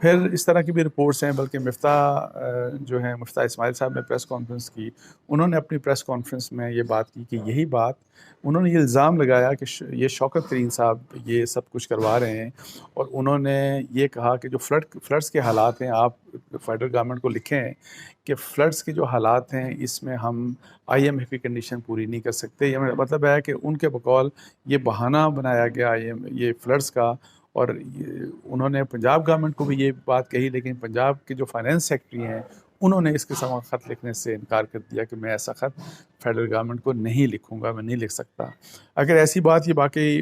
پھر اس طرح کی بھی رپورٹس ہیں، بلکہ جو ہیں مفتاح اسماعیل صاحب نے پریس کانفرنس کی، انہوں نے اپنی پریس کانفرنس میں یہ بات کی کہ یہی بات انہوں نے یہ الزام لگایا کہ یہ شوکت ترین صاحب یہ سب کچھ کروا رہے ہیں، اور انہوں نے یہ کہا کہ جو فلڈس کے حالات ہیں، آپ فیڈرل گورنمنٹ کو لکھیں کہ فلڈس کے جو حالات ہیں اس میں ہم آئی ایم ایف کی کنڈیشن پوری نہیں کر سکتے. یہ مطلب ہے کہ ان کے بقول یہ بہانہ بنایا گیا یہ فلڈس کا، اور انہوں نے پنجاب گورنمنٹ کو بھی یہ بات کہی، لیکن پنجاب کے جو فائنانس سیکٹری ہیں انہوں نے اس قسم کا خط لکھنے سے انکار کر دیا کہ میں ایسا خط فیڈرل گورنمنٹ کو نہیں لکھوں گا، میں نہیں لکھ سکتا. اگر ایسی بات یہ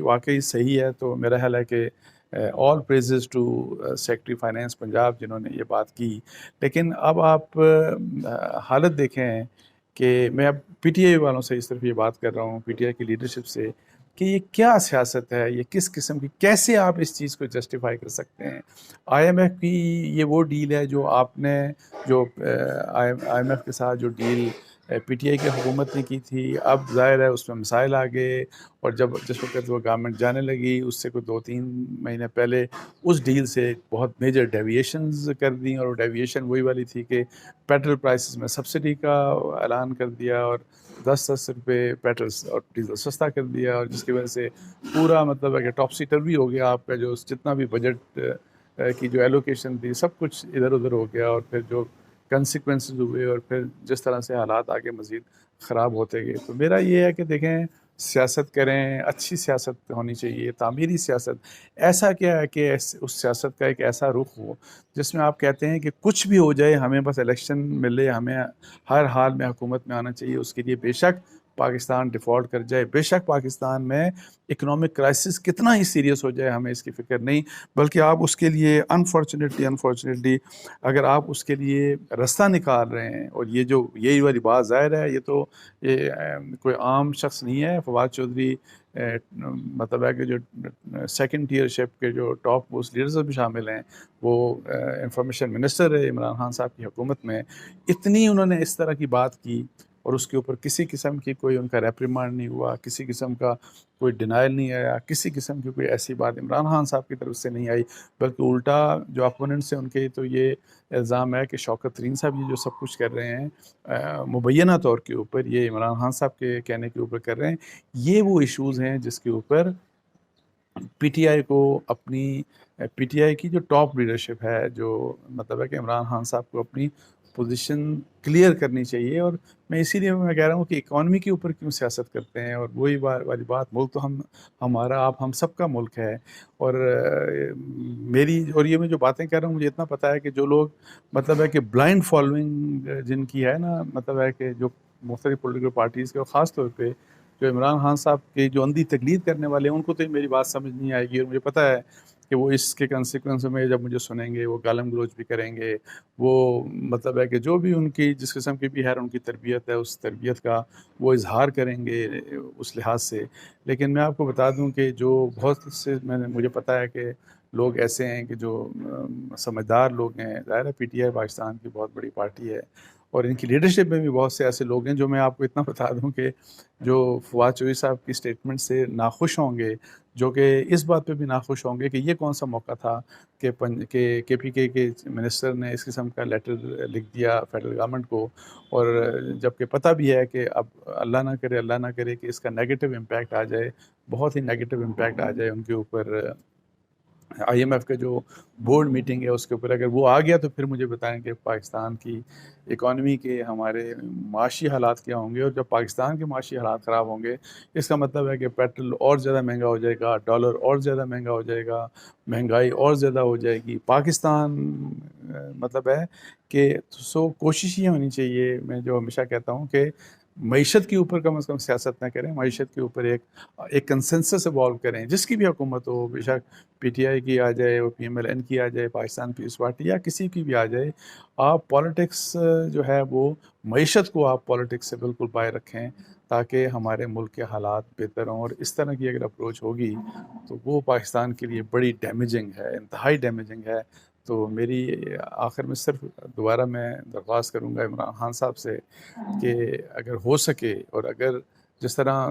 واقعی صحیح ہے تو میرا خیال ہے کہ آل praises to secretary finance Punjab جنہوں نے یہ بات کی. لیکن اب آپ حالت دیکھیں کہ میں اب پی ٹی آئی والوں سے اس طرف یہ بات کر رہا ہوں، پی ٹی آئی کی لیڈرشپ سے، کہ یہ کیا سیاست ہے، یہ کس قسم کی، کیسے آپ اس چیز کو جسٹیفائی کر سکتے ہیں. آئی ایم ایف کی یہ وہ ڈیل ہے جو آپ نے جو آئی ایم ایف کے ساتھ جو ڈیل پی ٹی آئی کی حکومت نے کی تھی، اب ظاہر ہے اس میں مسائل آ گئے، اور جس وقت وہ گورنمنٹ جانے لگی اس سے کوئی 2-3 مہینے پہلے اس ڈیل سے بہت میجر ڈیویشنز کر دیں، اور وہ ڈیویشن وہی والی تھی کہ پیٹرول پرائسز میں سبسڈی کا اعلان کر دیا، اور 10 روپے پیٹرول اور ڈیزل سستا کر دیا، اور جس کی وجہ سے پورا مطلب ہے کہ ٹاپسی ٹربی ہو گیا آپ کا، جو جتنا بھی بجٹ کی جو ایلوکیشن تھی سب کچھ ادھر ادھر ہو گیا، اور پھر جو کنسیکوینسز ہوئے، اور پھر جس طرح سے حالات آگے مزید خراب ہوتے گئے. تو میرا یہ ہے کہ دیکھیں، سیاست کریں، اچھی سیاست ہونی چاہیے، تعمیری سیاست. ایسا کیا ہے کہ اس سیاست کا ایک ایسا رخ ہو جس میں آپ کہتے ہیں کہ کچھ بھی ہو جائے ہمیں بس الیکشن ملے، ہمیں ہر حال میں حکومت میں آنا چاہیے. اس کے لیے بے شک پاکستان ڈیفالٹ کر جائے، بے شک پاکستان میں اکنامک کرائسس کتنا ہی سیریس ہو جائے، ہمیں اس کی فکر نہیں، بلکہ آپ اس کے لیے انفارچونیٹلی اگر آپ اس کے لیے رستہ نکال رہے ہیں. اور یہی والی بات ظاہر ہے، یہ تو کوئی عام شخص نہیں ہے. فواد چودھری مطلب ہے کہ جو سیکنڈ ٹیئر شپ کے جو ٹاپ موسٹ لیڈرز بھی شامل ہیں، وہ انفارمیشن منسٹر ہے عمران خان صاحب کی حکومت میں. اتنی انہوں نے اس طرح کی بات کی، اور اس کے اوپر کسی قسم کی کوئی ان کا ریپریمانڈ نہیں ہوا، کسی قسم کا کوئی ڈینائل نہیں آیا، کسی قسم کی کوئی ایسی بات عمران خان صاحب کی طرف سے نہیں آئی، بلکہ الٹا جو اپوننٹس ہیں ان کے تو یہ الزام ہے کہ شوکت ترین صاحب یہ جو سب کچھ کر رہے ہیں مبینہ طور کے اوپر یہ عمران خان صاحب کے کہنے کے اوپر کر رہے ہیں. یہ وہ ایشوز ہیں جس کے اوپر پی ٹی آئی کو اپنی پی ٹی آئی کی جو ٹاپ لیڈرشپ ہے، جو مطلب ہے کہ عمران خان صاحب کو اپنی پوزیشن کلیئر کرنی چاہیے. اور میں اسی لیے میں کہہ رہا ہوں کہ اکانومی کے اوپر کیوں سیاست کرتے ہیں، اور وہی والی بات، ملک تو ہمارا آپ ہم سب کا ملک ہے. اور یہ میں جو باتیں کہہ رہا ہوں، مجھے اتنا پتہ ہے کہ جو لوگ مطلب ہے کہ بلائنڈ فالوئنگ جن کی ہے نا، مطلب ہے کہ جو مختلف پولیٹیکل پارٹیز کے، اور خاص طور پہ جو عمران خان صاحب کے جو اندھی تقلید کرنے والے ہیں، ان کو تو میری بات سمجھ نہیں آئے گی. اور مجھے پتہ ہے کہ وہ اس کے کنسیکوینس میں جب مجھے سنیں گے وہ گالم گلوچ بھی کریں گے. وہ مطلب ہے کہ جو بھی ان کی جس قسم کی بھی ان کی تربیت ہے، اس تربیت کا وہ اظہار کریں گے اس لحاظ سے. لیکن میں آپ کو بتا دوں کہ جو بہت سے مجھے پتہ ہے کہ لوگ ایسے ہیں کہ جو سمجھدار لوگ ہیں. ظاہر ہے پی ٹی آئی پاکستان کی بہت بڑی پارٹی ہے، اور ان کی لیڈرشپ میں بھی بہت سے ایسے لوگ ہیں جو میں آپ کو اتنا بتا دوں کہ جو فواد چودھری صاحب کی سٹیٹمنٹ سے ناخوش ہوں گے، جو کہ اس بات پہ بھی ناخوش ہوں گے کہ یہ کون سا موقع تھا کہ کے پی کے منسٹر نے اس قسم کا لیٹر لکھ دیا فیڈرل گورنمنٹ کو. اور جب کہ پتہ بھی ہے کہ اب اللہ نہ کرے کہ اس کا نیگیٹو امپیکٹ آ جائے، بہت ہی نیگیٹو امپیکٹ آ جائے ان کے اوپر. آئی ایم ایف کا جو بورڈ میٹنگ ہے اس کے اوپر اگر وہ آ گیا تو پھر مجھے بتائیں کہ پاکستان کی اکانومی کے ہمارے معاشی حالات کیا ہوں گے. اور جب پاکستان کے معاشی حالات خراب ہوں گے، اس کا مطلب ہے کہ پیٹرول اور زیادہ مہنگا ہو جائے گا، ڈالر اور زیادہ مہنگا ہو جائے گا، مہنگائی اور زیادہ ہو جائے گی. پاکستان مطلب ہے کہ کوشش یہ ہونی چاہیے، میں جو ہمیشہ کہتا ہوں کہ معیشت کے اوپر کم از کم سیاست نہ کریں، معیشت کے اوپر ایک کنسنسس ایوالو کریں. جس کی بھی حکومت ہو، بے شک پی ٹی آئی کی آ جائے، وہ پی ایم ایل این کی آ جائے، پاکستان پیپلز پارٹی یا کسی کی بھی آ جائے، آپ پالیٹکس جو ہے وہ معیشت کو آپ پالیٹکس سے بالکل باہر رکھیں تاکہ ہمارے ملک کے حالات بہتر ہوں. اور اس طرح کی اگر اپروچ ہوگی تو وہ پاکستان کے لیے بڑی ڈیمیجنگ ہے، انتہائی ڈیمیجنگ ہے. تو میری آخر میں صرف دوبارہ میں درخواست کروں گا عمران خان صاحب سے کہ اگر ہو سکے اور اگر جس طرح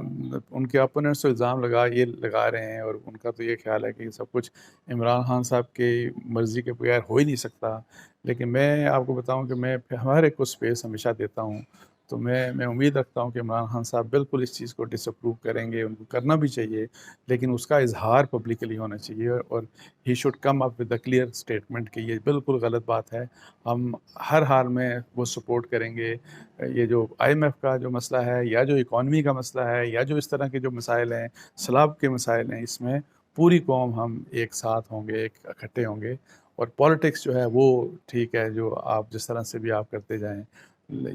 ان کے اپوننٹس تو الزام لگا رہے ہیں، اور ان کا تو یہ خیال ہے کہ سب کچھ عمران خان صاحب کی مرضی کے بغیر ہو ہی نہیں سکتا، لیکن میں آپ کو بتاؤں کہ میں ہر ایک کو اسپیس ہمیشہ دیتا ہوں، تو میں امید رکھتا ہوں کہ عمران خان صاحب بالکل اس چیز کو ڈس اپروو کریں گے، ان کو کرنا بھی چاہیے، لیکن اس کا اظہار پبلکلی ہونا چاہیے، اور he should come up with a clear statement کہ یہ بالکل غلط بات ہے، ہم ہر حال میں وہ سپورٹ کریں گے۔ یہ جو آئی ایم ایف کا جو مسئلہ ہے، یا جو اکانومی کا مسئلہ ہے، یا جو اس طرح کے جو مسائل ہیں، سیلاب کے مسائل ہیں، اس میں پوری قوم ہم ایک ساتھ ہوں گے، ایک اکٹھے ہوں گے، اور پالیٹکس جو ہے وہ ٹھیک ہے، جو آپ جس طرح سے بھی آپ کرتے جائیں،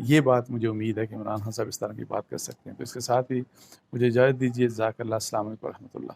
یہ بات مجھے امید ہے کہ عمران خان صاحب اس طرح کی بات کر سکتے ہیں۔ تو اس کے ساتھ ہی مجھے اجازت دیجیے، جزاک اللہ، السلام علیکم و رحمۃ اللہ۔